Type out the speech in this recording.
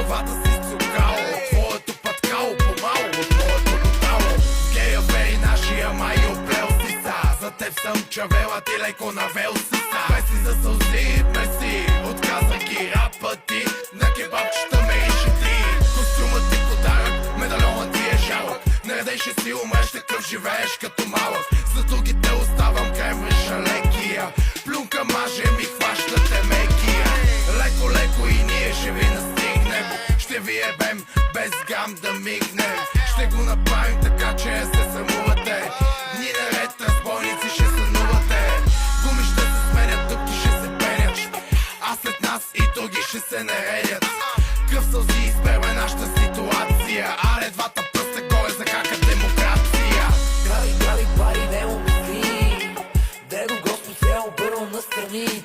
главата си цукало, твоето пъткало помало, от моето тотало. Гея бей нашия май оплел си са, за теб съм чавела, ти леко навел си са. Песни за сълзи, мерси, отказа ги рапа ти, на кебабчета ме иши ти. Костюмът ти подарък, медальонът ти е жалък, наредей ще си умреш, такъв живееш като малък. За другите оставам кремвеша лекия, плюнка маже ми хващате мекия. Леко, леко и ние ще ви настигнем, ще ви ебем без грам да мигнем. Ще го направим така, че се срамувате, дни наред разбойници ще сънувате. Гуми ще се сменят, дупки ще се пенят, а след нас и други ще се наредят. Кръв сълзи изперва нашата ситуация, аре двата пръста горе за кака демокрация. Грави, грави, пари, не му мисли, дедо Господ се е обърнал настрани.